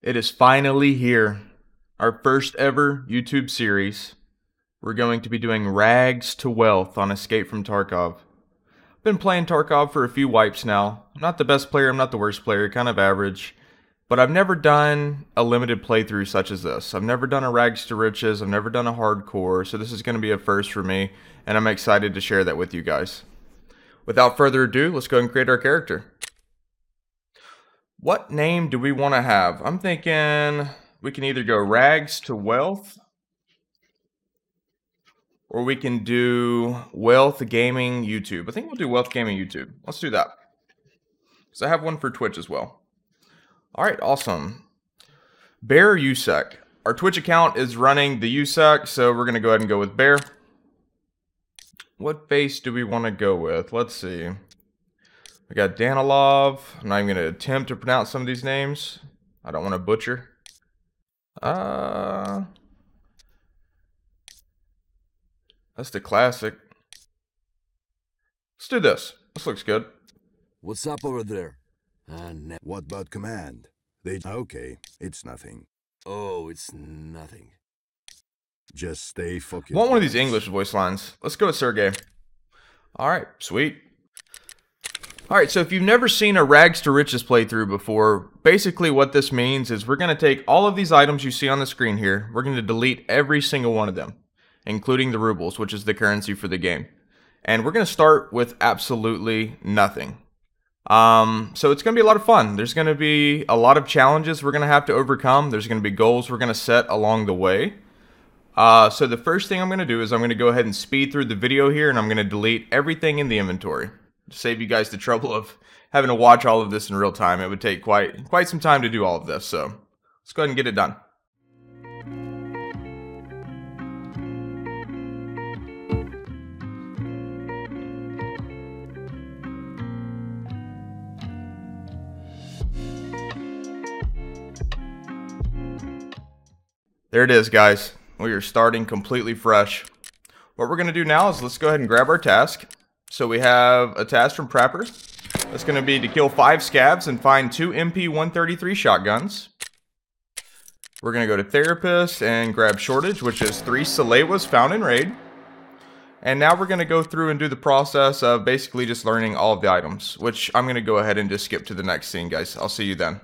It is finally here. Our first ever YouTube series. We're going to be doing Rags to Wealth on Escape from Tarkov. I've been playing Tarkov for a few wipes now. I'm not the best player, I'm not the worst player, kind of average. But I've never done a limited playthrough such as this. I've never done a Rags to Riches, I've never done a hardcore, so this is going to be a first for me, and I'm excited to share that with you guys. Without further ado, let's go ahead and create our character. What name do we want to have? I'm thinking we can either go Rags to Wealth, or we can do Wealth Gaming YouTube. I think we'll do Wealth Gaming YouTube. Let's do that. So I have one for Twitch as well. Alright, awesome. Bear USEC. Our Twitch account is running the USEC, so we're going to go ahead and go with Bear. What face do we want to go with? Let's see. We got Danilov. I'm not even going to attempt to pronounce some of these names. I don't want to butcher. That's the classic. Let's do this. This looks good. What's up over there? What about command? Okay, it's nothing. Oh, it's nothing. Just stay focused. Want one of these English voice lines. Let's go with Sergey. Alright, sweet. Alright, so if you've never seen a Rags to Riches playthrough before, basically what this means is we're going to take all of these items you see on the screen here, we're going to delete every single one of them, including the rubles, which is the currency for the game. And we're going to start with absolutely nothing. So it's going to be a lot of fun. There's going to be a lot of challenges we're going to have to overcome. There's going to be goals we're going to set along the way. So the first thing I'm going to do is I'm going to go ahead and speed through the video here, and I'm going to delete everything in the inventory. To save you guys the trouble of having to watch all of this in real time. It would take quite some time to do all of this, so let's go ahead and get it done. There it is, guys. We are starting completely fresh. What we're going to do now is let's go ahead and grab our task. So we have a task from Prepper. That's going to be to kill 5 scavs and find 2 MP-133 shotguns. We're going to go to Therapist and grab Shortage, which is 3 Salewas found in Raid. And now we're going to go through and do the process of basically just learning all of the items, which I'm going to go ahead and just skip to the next scene, guys. I'll see you then.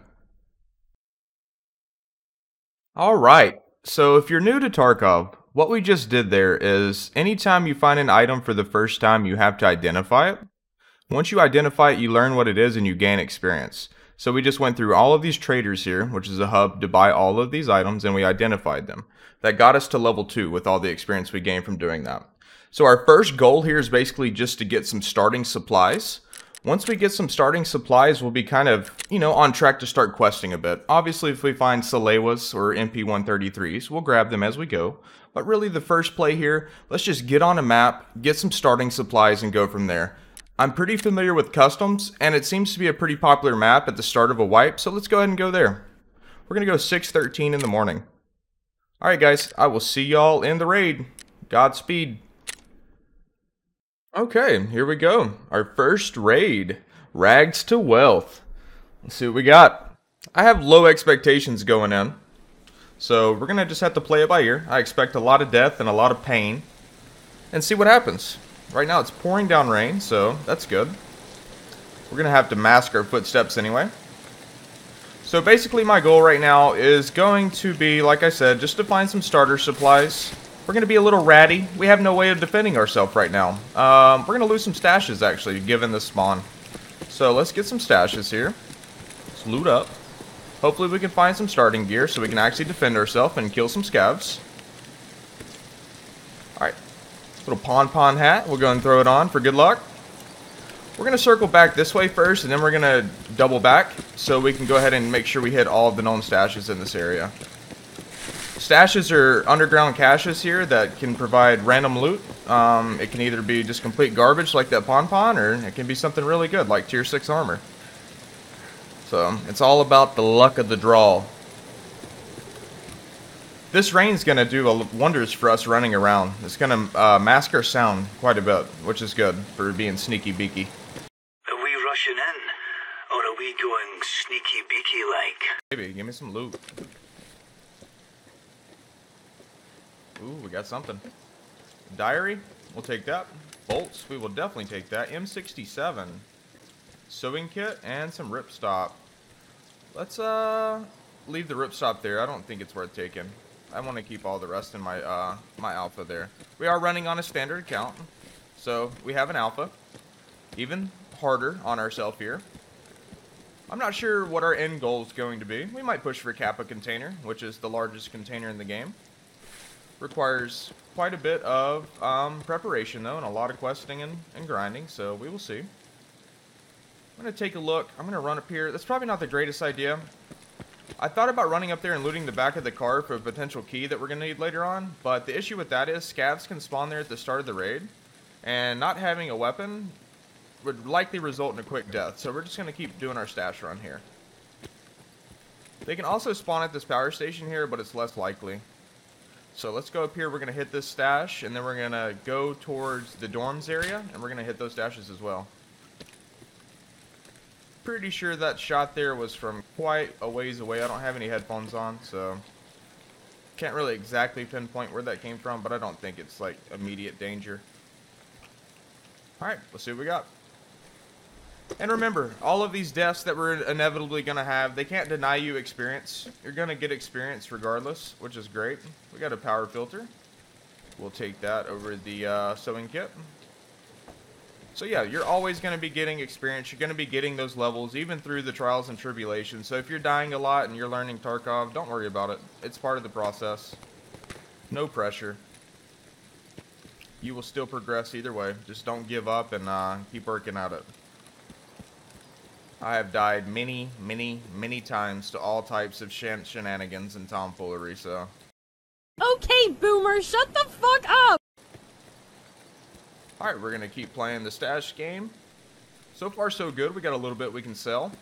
Alright, so if you're new to Tarkov, what we just did there is, anytime you find an item for the first time, you have to identify it. Once you identify it, you learn what it is and you gain experience. So we just went through all of these traders here, which is a hub to buy all of these items, and we identified them. That got us to level 2 with all the experience we gained from doing that. So our first goal here is basically just to get some starting supplies. Once we get some starting supplies, we'll be kind of, on track to start questing a bit. Obviously, if we find Salewas or MP-133s, we'll grab them as we go. But really, the first play here, let's just get on a map, get some starting supplies, and go from there. I'm pretty familiar with customs, and it seems to be a pretty popular map at the start of a wipe, so let's go ahead and go there. We're going to go 6:13 in the morning. Alright guys, I will see y'all in the raid. Godspeed. Okay, here we go. Our first raid. Rags to Wealth. Let's see what we got. I have low expectations going in. So we're going to just have to play it by ear. I expect a lot of death and a lot of pain. And see what happens. Right now it's pouring down rain, so that's good. We're going to have to mask our footsteps anyway. So basically my goal right now is going to be, like I said, just to find some starter supplies. We're going to be a little ratty. We have no way of defending ourselves right now. We're going to lose some stashes actually, given the spawn. So let's get some stashes here. Let's loot up. Hopefully we can find some starting gear so we can actually defend ourselves and kill some scavs. Alright. Little pon hat. We'll go and throw it on for good luck. We're going to circle back this way first, and then we're going to double back so we can go ahead and make sure we hit all of the known stashes in this area. Stashes are underground caches here that can provide random loot. It can either be just complete garbage like that pon, or it can be something really good like tier 6 armor. So, it's all about the luck of the draw. This rain's going to do wonders for us running around. It's going to mask our sound quite a bit, which is good for being sneaky beaky. Are we rushing in, or are we going Sneaky beaky like. Baby, give me some loot. Ooh, we got something. Diary, we'll take that. Bolts, we will definitely take that. M67. Sewing kit, and some ripstop. Let's, leave the ripstop there. I don't think it's worth taking. I want to keep all the rest in my, my alpha there. We are running on a standard account, so we have an alpha. Even harder on ourselves here. I'm not sure what our end goal is going to be. We might push for Kappa container, which is the largest container in the game. Requires quite a bit of preparation, though, and a lot of questing and grinding, so we will see. I'm going to take a look. I'm going to run up here. That's probably not the greatest idea. I thought about running up there and looting the back of the car for a potential key that we're going to need later on, but the issue with that is scavs can spawn there at the start of the raid, and not having a weapon would likely result in a quick death, so we're just going to keep doing our stash run here. They can also spawn at this power station here, but it's less likely. So let's go up here, we're going to hit this stash, and then we're going to go towards the dorms area, and we're going to hit those stashes as well. Pretty sure that shot there was from quite a ways away. I don't have any headphones on, so can't really exactly pinpoint where that came from, but I don't think it's like immediate danger. Alright, let's see what we got. And remember, all of these deaths that we're inevitably going to have, they can't deny you experience. You're going to get experience regardless, which is great. We got a power filter. We'll take that over the sewing kit. So yeah, you're always going to be getting experience. You're going to be getting those levels, even through the trials and tribulations. So if you're dying a lot and you're learning Tarkov, don't worry about it. It's part of the process. No pressure. You will still progress either way. Just don't give up and keep working at it. I have died many, many, many times to all types of shenanigans and tomfoolery, so... Okay, boomer, shut the fuck up! Alright, we're going to keep playing the stash game. So far, so good. We got a little bit we can sell.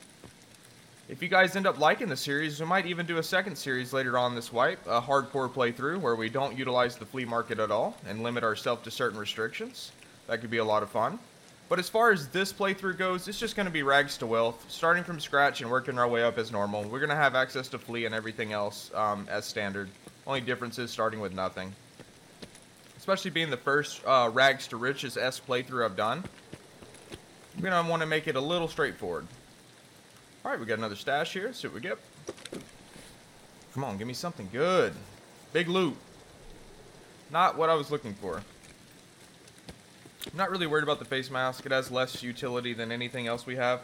If you guys end up liking the series, we might even do a second series later on this wipe. A hardcore playthrough where we don't utilize the flea market at all and limit ourselves to certain restrictions. That could be a lot of fun. But as far as this playthrough goes, it's just going to be rags to wealth. Starting from scratch and working our way up as normal. We're going to have access to flea and everything else as standard. Only difference is starting with nothing. Especially being the first rags to riches-esque playthrough I've done. We're going to want to make it a little straightforward. Alright, we got another stash here. See what we get. Come on, give me something good. Big loot. Not what I was looking for. I'm not really worried about the face mask. It has less utility than anything else we have.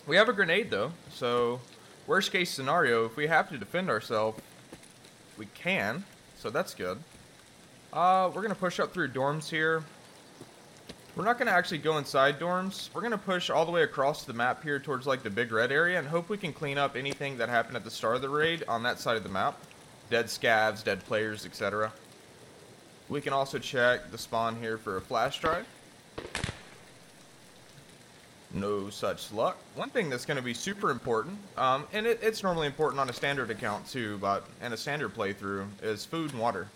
We have a grenade, though. So, worst case scenario, if we have to defend ourselves, we can. So that's good. We're going to push up through dorms here. We're not going to actually go inside dorms. We're going to push all the way across the map here towards like the big red area and hope we can clean up anything that happened at the start of the raid on that side of the map. Dead scavs, dead players, etc. We can also check the spawn here for a flash drive. No such luck. One thing that's going to be super important, and it's normally important on a standard account too, but in a standard playthrough, is food and water.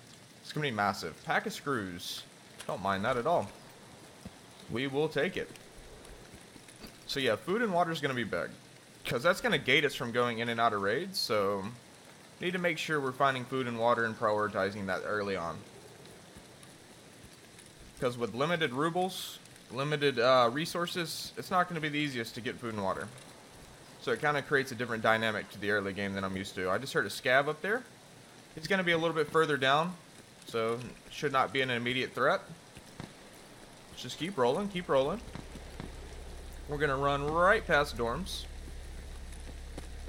It's going to be massive. Pack of screws. Don't mind that at all. We will take it. So yeah, food and water is going to be big. Because that's going to gate us from going in and out of raids, so need to make sure we're finding food and water and prioritizing that early on. Because with limited rubles, limited resources, it's not going to be the easiest to get food and water. So it kind of creates a different dynamic to the early game than I'm used to. I just heard a scav up there. He's going to be a little bit further down, so should not be an immediate threat. Let's just keep rolling, keep rolling. We're going to run right past dorms.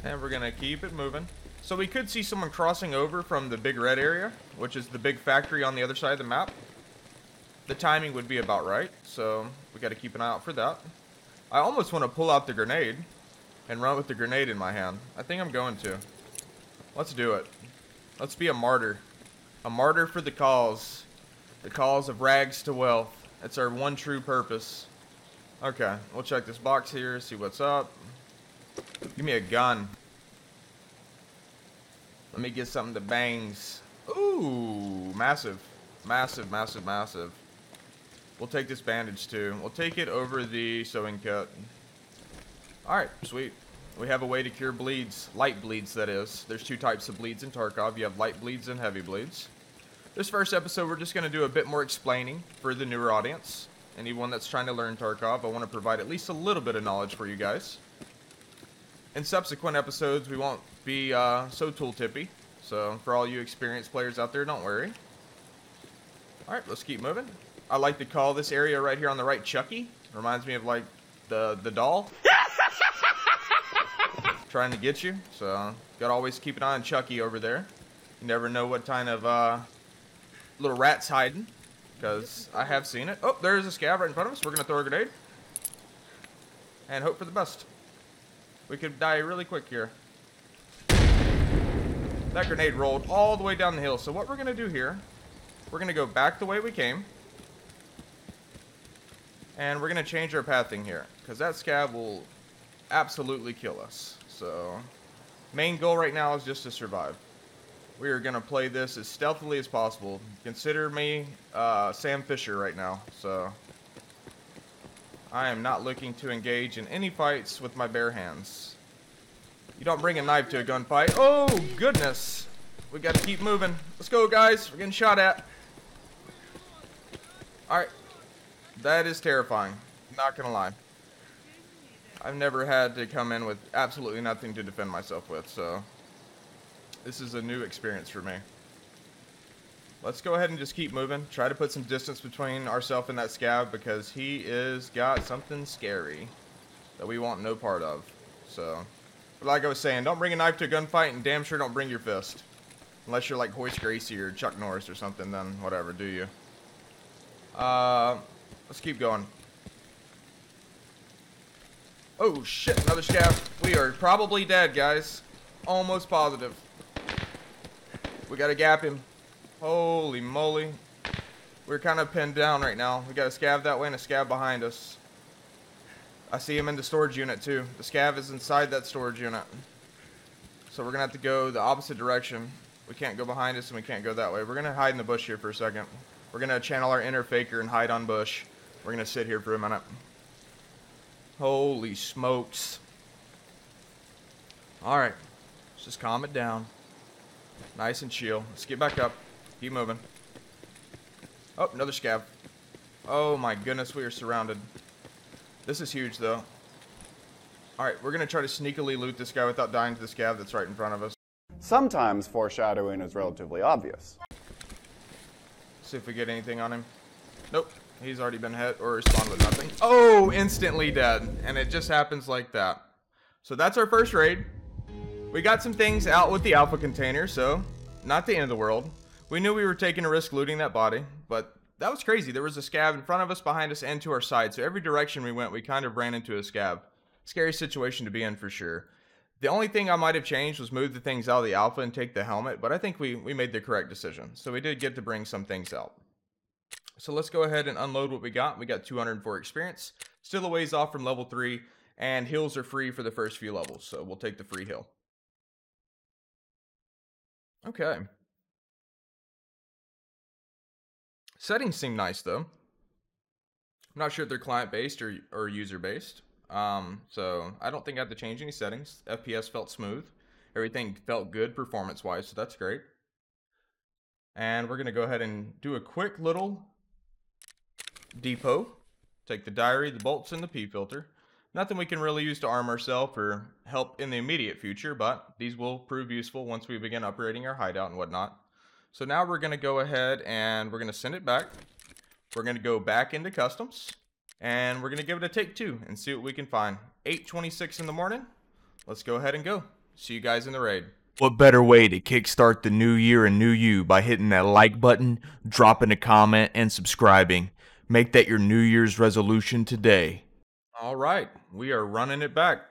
And we're going to keep it moving. So we could see someone crossing over from the big red area, which is the big factory on the other side of the map. The timing would be about right, so we got to keep an eye out for that. I almost want to pull out the grenade and run with the grenade in my hand. I think I'm going to. Let's do it. Let's be a martyr. A martyr for the cause. The cause of rags to wealth. That's our one true purpose. Okay, we'll check this box here, see what's up. Give me a gun. Let me get something that bangs. Ooh, massive. Massive, massive, massive. We'll take this bandage too. We'll take it over the sewing kit. Alright, sweet. We have a way to cure bleeds. Light bleeds, that is. There's two types of bleeds in Tarkov. You have light bleeds and heavy bleeds. This first episode, we're just going to do a bit more explaining for the newer audience. Anyone that's trying to learn Tarkov, I want to provide at least a little bit of knowledge for you guys. In subsequent episodes, we won't be so tool-tippy. So, for all you experienced players out there, don't worry. Alright, let's keep moving. I like to call this area right here on the right Chucky. Reminds me of, like, the doll. Trying to get you. So, gotta always keep an eye on Chucky over there. You never know what kind of little rat's hiding. Because I have seen it. Oh, there's a scav right in front of us. We're going to throw a grenade. And hope for the best. We could die really quick here. That grenade rolled all the way down the hill. So what we're going to do here, we're going to go back the way we came. And we're going to change our pathing here. Because that scav will absolutely kill us. So, main goal right now is just to survive. We are going to play this as stealthily as possible. Consider me Sam Fisher right now. So, I am not looking to engage in any fights with my bare hands. You don't bring a knife to a gunfight. Oh, goodness. We got to keep moving. Let's go, guys. We're getting shot at. Alright. That is terrifying. Not going to lie. I've never had to come in with absolutely nothing to defend myself with, so this is a new experience for me. Let's go ahead and just keep moving. Try to put some distance between ourselves and that scav because he is got something scary that we want no part of. So, but like I was saying, don't bring a knife to a gunfight and damn sure don't bring your fist. Unless you're like Hoist Gracie or Chuck Norris or something, then whatever, do you? Let's keep going. Oh shit, another scav. We are probably dead, guys. Almost positive. We gotta gap him. Holy moly. We're kind of pinned down right now. We got a scav that way and a scav behind us. I see him in the storage unit too. The scav is inside that storage unit. So we're gonna have to go the opposite direction. We can't go behind us and we can't go that way. We're gonna hide in the bush here for a second. We're gonna channel our inner faker and hide on bush. We're gonna sit here for a minute. Holy smokes. Alright. Let's just calm it down. Nice and chill. Let's get back up. Keep moving. Oh, another scav. Oh my goodness, we are surrounded. This is huge though. Alright, we're gonna try to sneakily loot this guy without dying to the scav that's right in front of us. Sometimes foreshadowing is relatively obvious. See if we get anything on him. Nope. He's already been hit or responded with nothing. Oh, instantly dead. And it just happens like that. So that's our first raid. We got some things out with the alpha container, so not the end of the world. We knew we were taking a risk looting that body, but that was crazy. There was a scav in front of us, behind us, and to our side. So every direction we went, we kind of ran into a scav. Scary situation to be in for sure. The only thing I might have changed was move the things out of the alpha and take the helmet, but I think we made the correct decision. So we did get to bring some things out. So let's go ahead and unload what we got. We got 204 experience. Still a ways off from level 3. And heals are free for the first few levels. So we'll take the free heal. Okay. Settings seem nice though. I'm not sure if they're client-based or user-based. So I don't think I had to change any settings. FPS felt smooth. Everything felt good performance-wise. So that's great. And we're going to go ahead and do a quick little depot. Take the diary, the bolts, and the P filter. Nothing we can really use to arm ourselves or help in the immediate future, but these will prove useful once we begin upgrading our hideout and whatnot. So now we're going to go ahead and we're going to send it back. We're going to go back into customs and we're going to give it a take 2 and see what we can find. 8:26 in the morning. Let's go ahead and go. See you guys in the raid. What better way to kickstart the new year and new you by hitting that like button, dropping a comment, and subscribing. Make that your New Year's resolution today. Alright, we are running it back.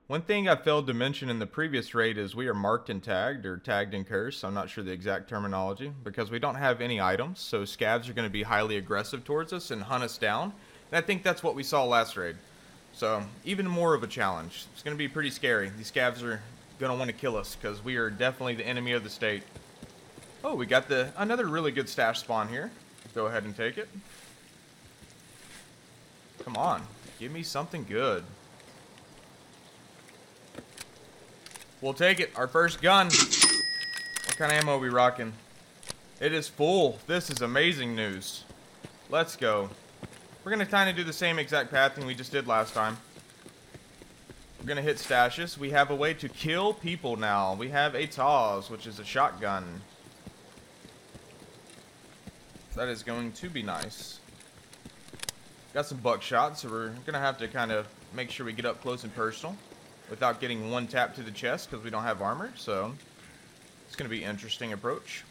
One thing I failed to mention in the previous raid is we are marked and tagged, or tagged and cursed. I'm not sure the exact terminology, because we don't have any items, so scavs are going to be highly aggressive towards us and hunt us down. And I think that's what we saw last raid. So, even more of a challenge. It's going to be pretty scary. These scavs are going to want to kill us, because we are definitely the enemy of the state. Oh, we got another really good stash spawn here. Go ahead and take it. Come on, give me something good. We'll take it. Our first gun. What kind of ammo are we rocking? It is full. This is amazing news. Let's go. We're going to kind of do the same exact pathing we just did last time. We're going to hit stashes. We have a way to kill people now. We have a Taz, which is a shotgun. That is going to be nice. Got some buckshot, so we're going to have to kind of make sure we get up close and personal without getting one tap to the chest because we don't have armor, so it's going to be an interesting approach.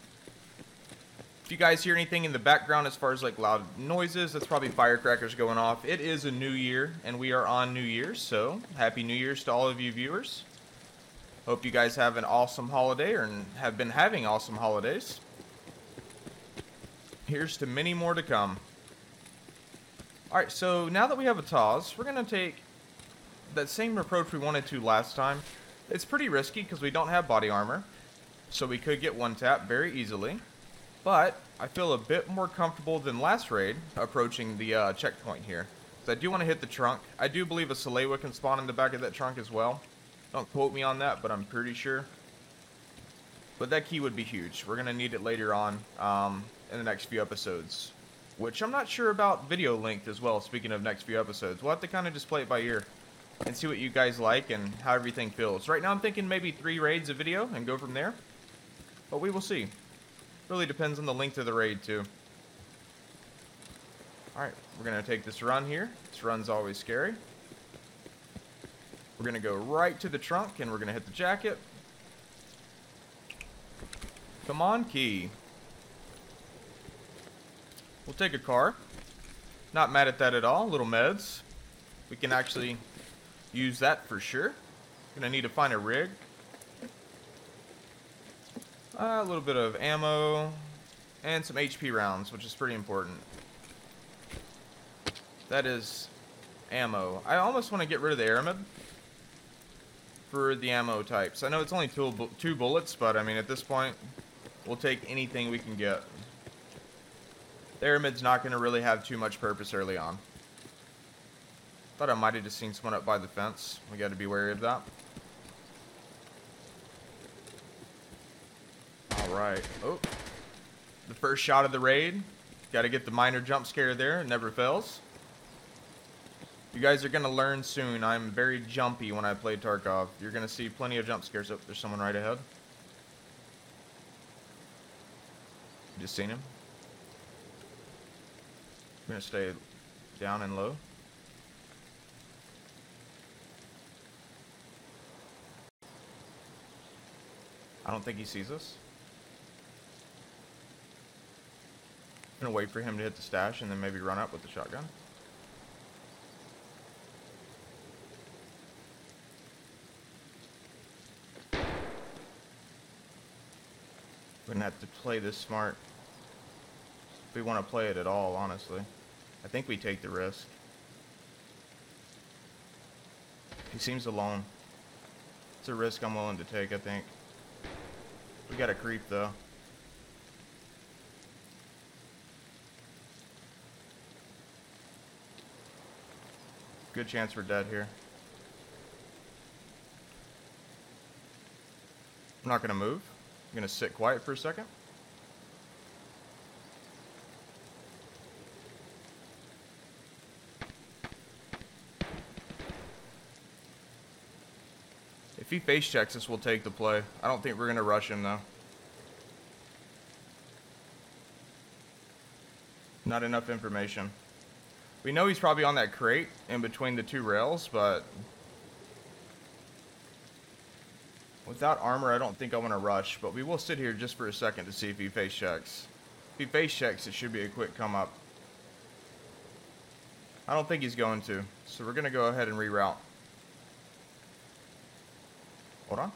If you guys hear anything in the background as far as like loud noises, that's probably firecrackers going off. It is a new year, and we are on New Year's, so Happy New Year's to all of you viewers. Hope you guys have an awesome holiday or have been having awesome holidays. Here's to many more to come. Alright, so now that we have a Taz, we're going to take that same approach we wanted to last time. It's pretty risky because we don't have body armor, so we could get one tap very easily. But I feel a bit more comfortable than last raid approaching the checkpoint here. So I do want to hit the trunk. I do believe a Salewa can spawn in the back of that trunk as well. Don't quote me on that, but I'm pretty sure. But that key would be huge. We're going to need it later on in the next few episodes. Which I'm not sure about video length as well, speaking of next few episodes. We'll have to kind of just play it by ear and see what you guys like and how everything feels. Right now I'm thinking maybe 3 raids a video and go from there. But we will see. Really depends on the length of the raid too. Alright, we're going to take this run here. This run's always scary. We're going to go right to the trunk and we're going to hit the jacket. Come on, key. We'll take a car. Not mad at that at all. Little meds. We can actually use that for sure. Gonna need to find a rig. A little bit of ammo. And some HP rounds, which is pretty important. That is ammo. I almost want to get rid of the Aramid for the ammo types. I know it's only two bullets, but I mean at this point, we'll take anything we can get. The Aramid's not going to really have too much purpose early on. Thought I might have just seen someone up by the fence. We got to be wary of that. Alright. Oh. The first shot of the raid. Got to get the minor jump scare there. It never fails. You guys are going to learn soon. I'm very jumpy when I play Tarkov. You're going to see plenty of jump scares. Oh, there's someone right ahead. Just seen him. I'm going to stay down and low. I don't think he sees us. I'm going to wait for him to hit the stash and then maybe run up with the shotgun. We're going to have to play this smart. If we want to play it at all, honestly. I think we take the risk. He seems alone. It's a risk I'm willing to take, I think. We got a creep, though. Good chance we're dead here. I'm not going to move. I'm going to sit quiet for a second. If he face checks us, we'll take the play. I don't think we're going to rush him, though. Not enough information. We know he's probably on that crate in between the 2 rails, but without armor, I don't think I want to rush. But we will sit here just for a second to see if he face checks. If he face checks, it should be a quick come up. I don't think he's going to, so we're going to go ahead and reroute. Hold on.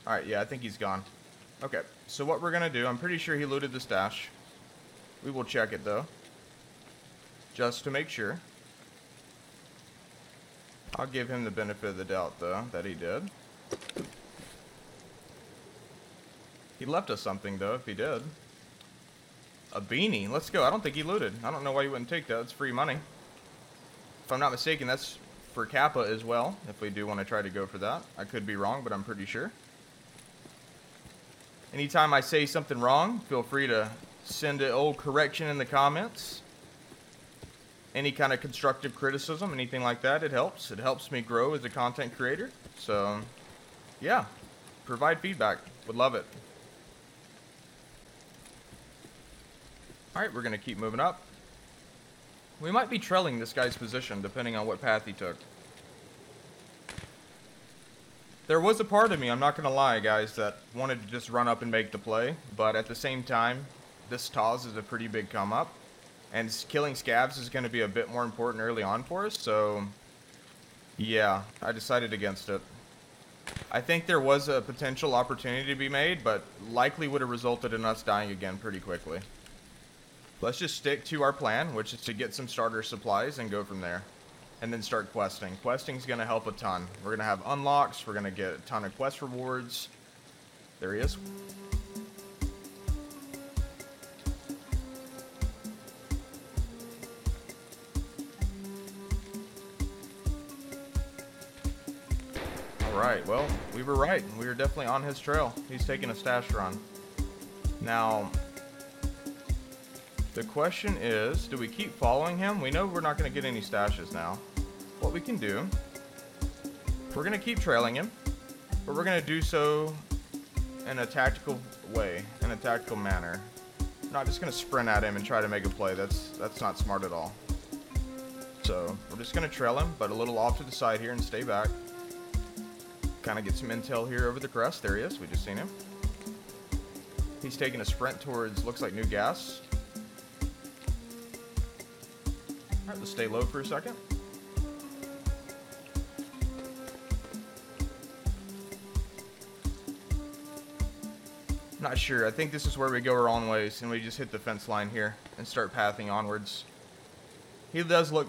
Alright, yeah, I think he's gone. Okay, so what we're going to do, I'm pretty sure he looted the stash. We will check it, though. Just to make sure. I'll give him the benefit of the doubt, though, that he did. He left us something, though, if he did. A beanie. Let's go. I don't think he looted. I don't know why you wouldn't take that. It's free money. If I'm not mistaken, that's for Kappa as well, if we do want to try to go for that. I could be wrong, but I'm pretty sure. Anytime I say something wrong, feel free to send an old correction in the comments. Any kind of constructive criticism, anything like that, it helps. It helps me grow as a content creator. So, yeah, provide feedback. Would love it. Alright, we're going to keep moving up. We might be trailing this guy's position, depending on what path he took. There was a part of me, I'm not going to lie, guys, that wanted to just run up and make the play. But at the same time, this Taz is a pretty big come up. And killing scavs is going to be a bit more important early on for us, so yeah, I decided against it. I think there was a potential opportunity to be made, but likely would have resulted in us dying again pretty quickly. Let's just stick to our plan, which is to get some starter supplies and go from there. And then start questing. Questing's going to help a ton. We're going to have unlocks, we're going to get a ton of quest rewards. There he is. Alright, well, we were right. We were definitely on his trail. He's taking a stash run. Now, the question is, do we keep following him? We know we're not going to get any stashes now. What we can do, we're going to keep trailing him, but we're going to do so in a tactical way, in a tactical manner. I'm not just going to sprint at him and try to make a play. That's not smart at all. So, we're just going to trail him, but a little off to the side here and stay back. Kind of get some intel here over the crest. There he is. We just seen him. He's taking a sprint towards, looks like, new gas. Alright, let's stay low for a second. Not sure. I think this is where we go our own ways and we just hit the fence line here and start pathing onwards. He does look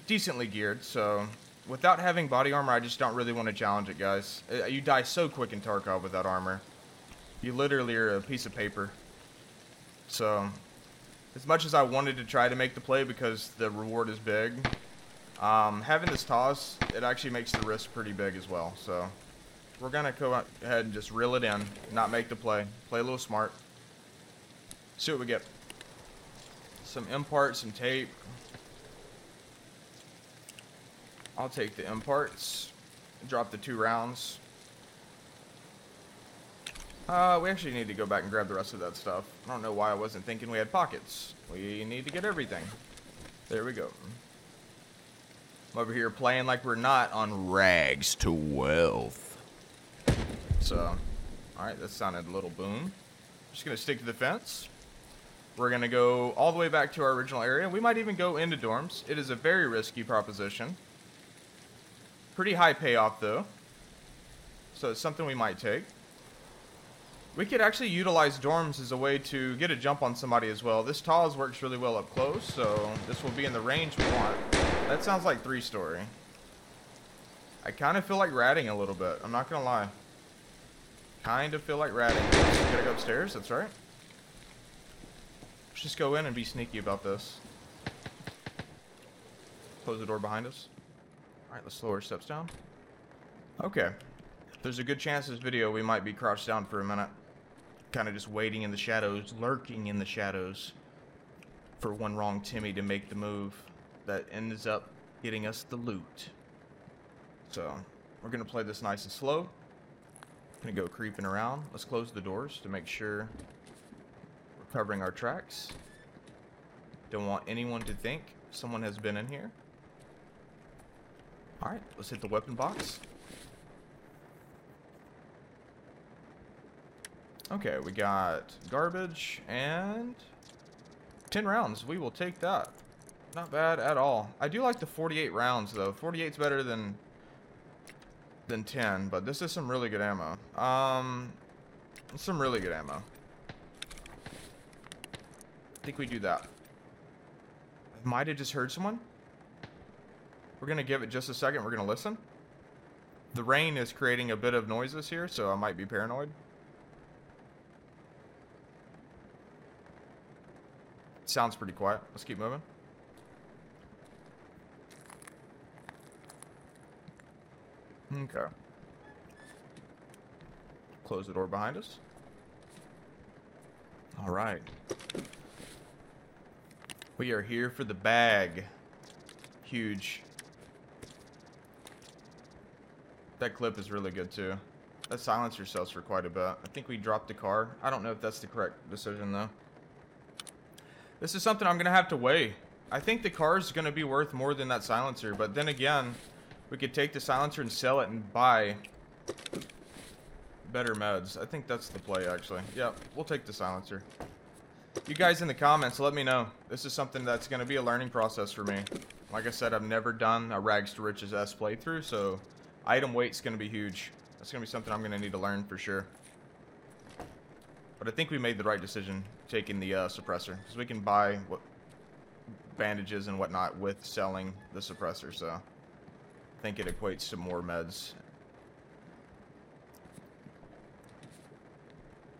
decently geared, so without having body armor, I just don't really want to challenge it, guys. You die so quick in Tarkov without armor. You literally are a piece of paper. So, as much as I wanted to try to make the play because the reward is big, having this toss, it actually makes the risk pretty big as well. So, we're going to go ahead and just reel it in, not make the play. Play a little smart. See what we get. Some impart, some tape. I'll take the imparts. Drop the 2 rounds. We actually need to go back and grab the rest of that stuff. I don't know why I wasn't thinking we had pockets. We need to get everything. There we go. I'm over here playing like we're not on rags to wealth. So, alright, that sounded a little boom. Just gonna stick to the fence. We're gonna go all the way back to our original area. We might even go into dorms. It is a very risky proposition. Pretty high payoff though. So it's something we might take. We could actually utilize dorms as a way to get a jump on somebody as well. This Taz works really well up close, so this will be in the range we want. That sounds like 3-story. I kind of feel like ratting a little bit. I'm not gonna lie. Kind of feel like ratting. Gotta go upstairs, that's right. Let's just go in and be sneaky about this. Close the door behind us. Alright, let's slow our steps down. Okay. There's a good chance this video we might be crouched down for a minute. Kind of just waiting in the shadows, lurking in the shadows. For one wrong Timmy to make the move that ends up getting us the loot. So, we're going to play this nice and slow. Gonna go creeping around. Let's close the doors to make sure we're covering our tracks. Don't want anyone to think someone has been in here. Alright, let's hit the weapon box. Okay, we got garbage and 10 rounds. We will take that. Not bad at all. I do like the 48 rounds though. 48's better than 10, but this is some really good ammo. Some really good ammo. I think we do that. I might have just heard someone. We're gonna give it just a second. We're gonna listen. The rain is creating a bit of noises here, so I might be paranoid. sounds pretty quiet. Let's keep moving. Okay. Close the door behind us. All right. We are here for the bag. Huge. That clip is really good too. That silencer sells for quite a bit. I think we dropped the car. I don't know if that's the correct decision though. This is something I'm gonna have to weigh. I think the car is gonna be worth more than that silencer, but then again, we could take the silencer and sell it and buy better meds. I think that's the play actually. Yeah, we'll take the silencer. You guys in the comments, let me know. This is something that's gonna be a learning process for me. Like I said, I've never done a Rags to Riches S playthrough, so item weight's gonna be huge. That's gonna be something I'm gonna need to learn for sure. But I think we made the right decision taking the suppressor, because we can buy what bandages and whatnot with selling the suppressor. So I think it equates to more meds.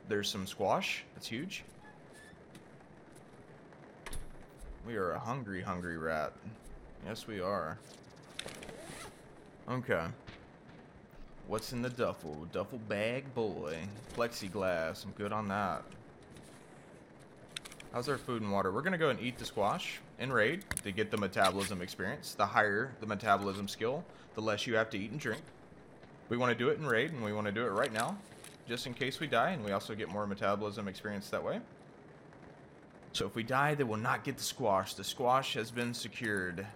There's some squash. That's huge. We are a hungry, hungry rat. Yes, we are. Okay. What's in the duffel? Duffel bag, boy. Plexiglass. I'm good on that. How's our food and water? We're going to go and eat the squash in raid to get the metabolism experience. The higher the metabolism skill, the less you have to eat and drink. We want to do it in raid, and we want to do it right now, just in case we die, and we also get more metabolism experience that way. So if we die, they will not get the squash. The squash has been secured.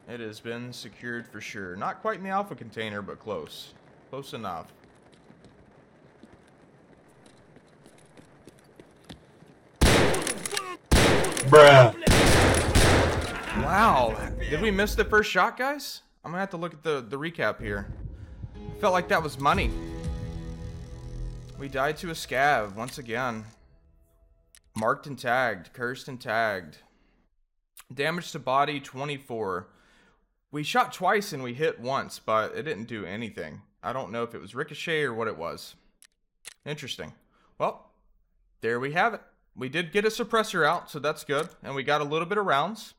It has been secured for sure. Not quite in the alpha container, but close. Close enough. Bruh. Wow. Did we miss the first shot, guys? I'm gonna have to look at the recap here. Felt like that was money. We died to a scav once again. Marked and tagged. Cursed and tagged. Damage to body 24. We shot twice and we hit once, but it didn't do anything. I don't know if it was ricochet or what it was. Interesting. Well, there we have it. We did get a suppressor out, so that's good. And we got a little bit of rounds.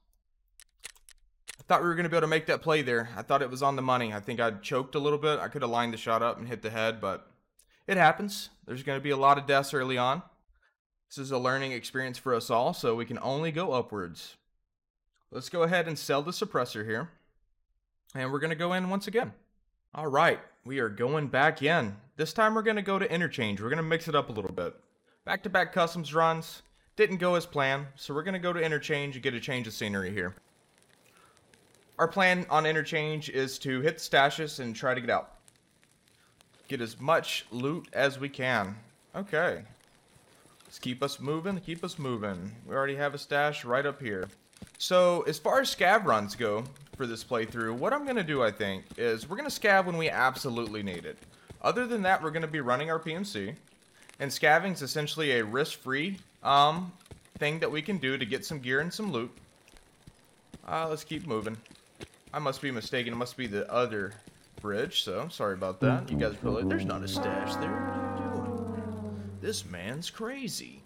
I thought we were going to be able to make that play there. I thought it was on the money. I think I choked a little bit. I could have lined the shot up and hit the head, but it happens. There's going to be a lot of deaths early on. This is a learning experience for us all, so we can only go upwards. Let's go ahead and sell the suppressor here. And we're going to go in once again. All right, we are going back in. This time we're going to go to interchange. We're going to mix it up a little bit. Back-to-back customs runs. Didn't go as planned, so we're going to go to interchange and get a change of scenery here. Our plan on interchange is to hit the stashes and try to get out. Get as much loot as we can. Okay. Let's keep us moving, keep us moving. We already have a stash right up here. So, as far as scav runs go for this playthrough, what I'm going to do, I think, is we're going to scav when we absolutely need it. Other than that, we're going to be running our PMC. And scaving is essentially a risk-free thing that we can do to get some gear and some loot. Let's keep moving. I must be mistaken. It must be the other bridge, so sorry about that. You guys are probably like, there's not a stash there. What are you doing? This man's crazy.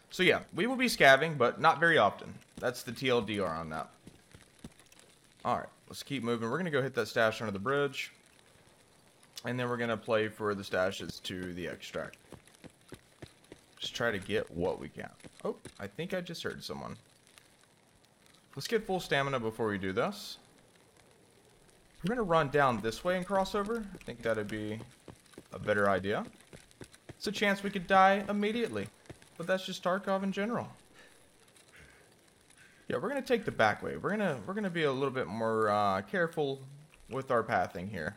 So yeah, we will be scavving, but not very often. That's the TLDR on that. Alright, let's keep moving. We're going to go hit that stash under the bridge. And then we're going to play for the stashes to the extract. Just try to get what we can. Oh, I think I just heard someone. Let's get full stamina before we do this. We're going to run down this way and cross over. I think that'd be a better idea. It's a chance we could die immediately. But that's just Tarkov in general. Yeah, we're going to take the back way. We're gonna be a little bit more careful with our pathing here.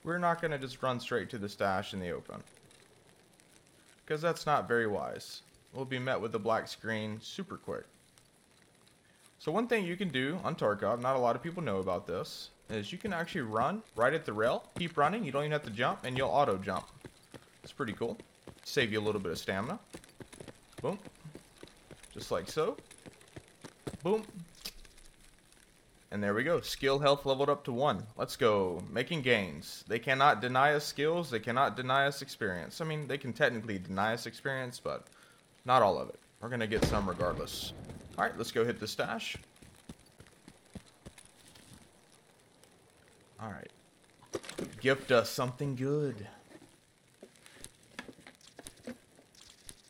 We're not going to just run straight to the stash in the open. Because that's not very wise. We'll be met with the black screen super quick. So one thing you can do on Tarkov, not a lot of people know about this, is you can actually run right at the rail. Keep running, you don't even have to jump, and you'll auto jump. It's pretty cool. Save you a little bit of stamina. Boom. Just like so. Boom. And there we go. Skill health leveled up to 1. Let's go. Making gains. They cannot deny us skills. They cannot deny us experience. I mean, they can technically deny us experience, but not all of it. We're gonna get some regardless. Alright, let's go hit the stash. Alright. Gift us something good.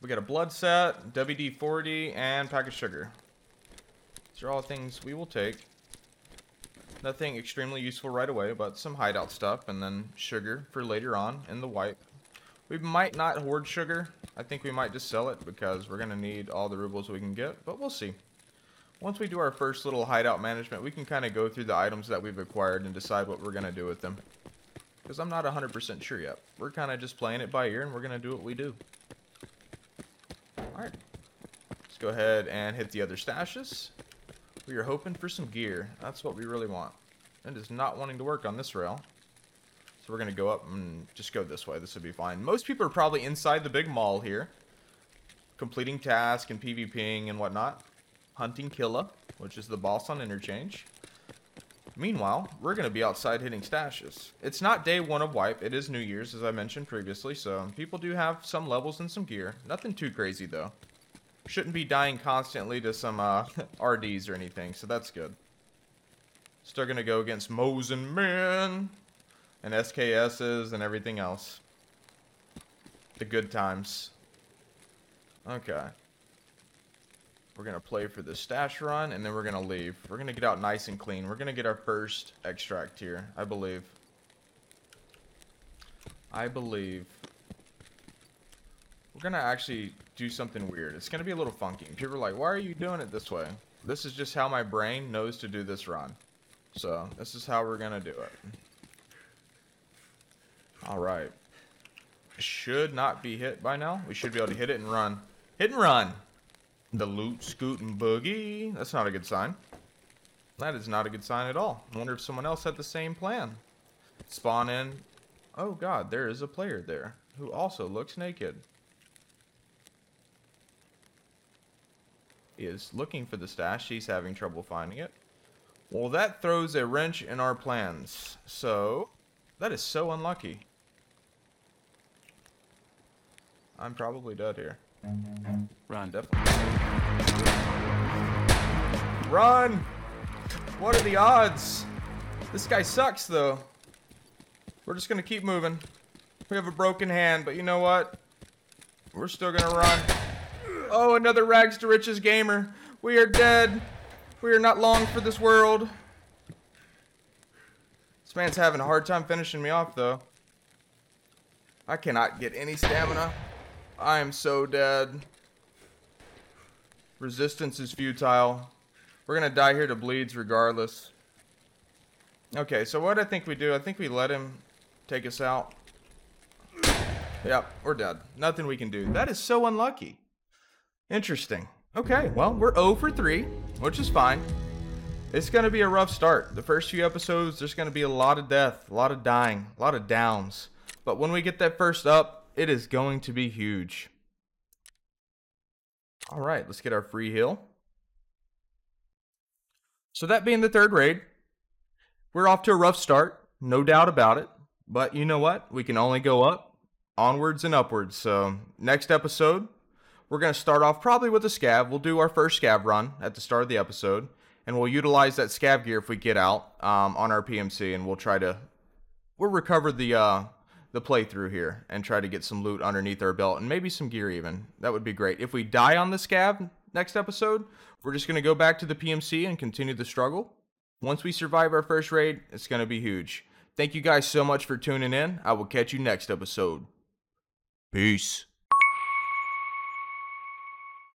We got a blood set, WD-40, and pack of sugar. These are all things we will take. Nothing extremely useful right away, but some hideout stuff, and then sugar for later on in the wipe. We might not hoard sugar. I think we might just sell it because we're going to need all the rubles we can get, but we'll see. Once we do our first little hideout management, we can kind of go through the items that we've acquired and decide what we're going to do with them. Because I'm not 100% sure yet. We're kind of just playing it by ear, and we're going to do what we do. Alright. Let's go ahead and hit the other stashes. We are hoping for some gear. That's what we really want. It is not wanting to work on this rail. So we're going to go up and just go this way. This will be fine. Most people are probably inside the big mall here. Completing tasks and PvPing and whatnot. Hunting Killa, which is the boss on Interchange. Meanwhile, we're going to be outside hitting stashes. It's not day 1 of wipe. It is New Year's, as I mentioned previously. So people do have some levels and some gear. Nothing too crazy, though. Shouldn't be dying constantly to some RDs or anything, so that's good. Still going to go against Mosin Men and SKSs and everything else. The good times. Okay. We're going to play for the stash run, and then we're going to leave. We're going to get out nice and clean. We're going to get our first extract here, I believe. We're going to actually do something weird. It's going to be a little funky. People are like, why are you doing it this way? This is just how my brain knows to do this run. So, this is how we're going to do it. Alright. Should not be hit by now. We should be able to hit it and run. Hit and run! The loot, scoot, and boogie. That's not a good sign. That is not a good sign at all. I wonder if someone else had the same plan. Spawn in. Oh god, there is a player there who also looks naked. He is looking for the stash. He's having trouble finding it. Well, that throws a wrench in our plans. So, that is so unlucky. I'm probably dead here. Run. Definitely. Run! What are the odds? This guy sucks, though. We're just gonna keep moving. We have a broken hand, but you know what? We're still gonna run. Oh, another rags to riches gamer. We are dead. We are not long for this world. This man's having a hard time finishing me off, though. I cannot get any stamina. I am so dead. Resistance is futile. We're gonna die here to bleeds regardless. Okay, so what I think we do, I think we let him take us out. Yep, we're dead. Nothing we can do. That is so unlucky. Interesting. Okay, well, we're 0 for 3, which is fine. It's gonna be a rough start. The first few episodes, there's gonna be a lot of death, a lot of dying, a lot of downs. But when we get that first up, it is going to be huge. Alright, let's get our free heal. So that being the third raid, we're off to a rough start, no doubt about it. But you know what? We can only go up, onwards and upwards. So next episode, we're going to start off probably with a scav. We'll do our first scav run at the start of the episode. And we'll utilize that scav gear if we get out on our PMC. And we'll recover the playthrough here and try to get some loot underneath our belt and maybe some gear even. That would be great. If we die on the scav next episode, we're just going to go back to the PMC and continue the struggle. Once we survive our first raid, it's going to be huge. Thank you guys so much for tuning in. I will catch you next episode. Peace.